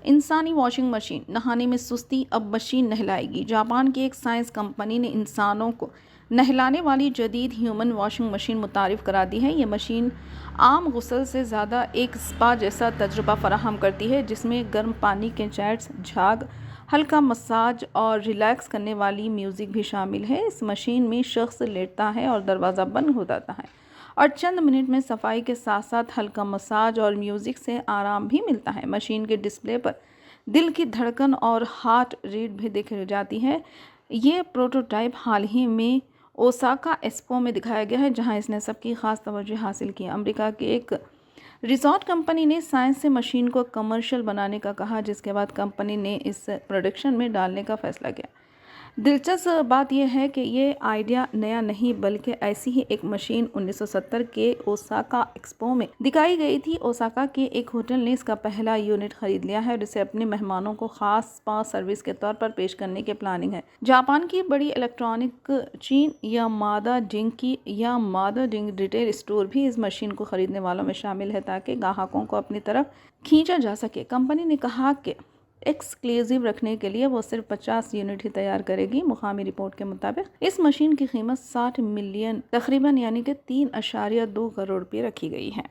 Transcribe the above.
इंसानी washing machine, नहाने में सुस्ती, अब मशीन नहलाएगी। जापान की एक साइंस कंपनी ने इंसानों को नहलाने वाली जदीद ह्यूमन वॉशिंग मशीन मुतारिफ करा दी है। ये मशीन आम गुस्ल से ज़्यादा एक स्पा जैसा तजुर्बा फराहम करती है, जिसमें गर्म पानी के जेट्स, झाग, हल्का मसाज और रिलैक्स करने वाली म्यूज़िक भी शामिल है। इस मशीन में शख्स लेटता है और दरवाज़ा बंद हो जाता है और चंद मिनट में सफाई के साथ साथ हल्का मसाज और म्यूज़िक से आराम भी मिलता है। मशीन के डिस्प्ले पर दिल की धड़कन और हार्ट रेट भी दिख जाती है। ये प्रोटोटाइप हाल ही में ओसाका एक्सपो में दिखाया गया है, जहां इसने सबकी खास तवज्जो हासिल की। अमेरिका की एक रिसोर्ट कंपनी ने साइंस से मशीन को कमर्शियल बनाने का कहा, जिसके बाद कंपनी ने इस प्रोडक्शन में डालने का फैसला किया। दिलचस्प बात यह है कि ये आइडिया नया नहीं, बल्कि ऐसी ही एक मशीन 1970 के ओसाका एक्सपो में दिखाई गई थी। ओसाका के एक होटल ने इसका पहला यूनिट खरीद लिया है और इसे अपने मेहमानों को खास स्पा सर्विस के तौर पर पेश करने की प्लानिंग है। जापान की बड़ी इलेक्ट्रॉनिक चीन या मादा डिंग रिटेल स्टोर भी इस मशीन को खरीदने वालों में शामिल है, ताकि ग्राहकों को अपनी तरफ खींचा जा सके। कंपनी ने कहा कि एक्सक्लूसिव रखने के लिए वो सिर्फ 50 यूनिट ही तैयार करेगी। मुकामी रिपोर्ट के मुताबिक इस मशीन की कीमत 60 मिलियन तकरीबन यानी कि 3.2 करोड़ रुपये रखी गई है।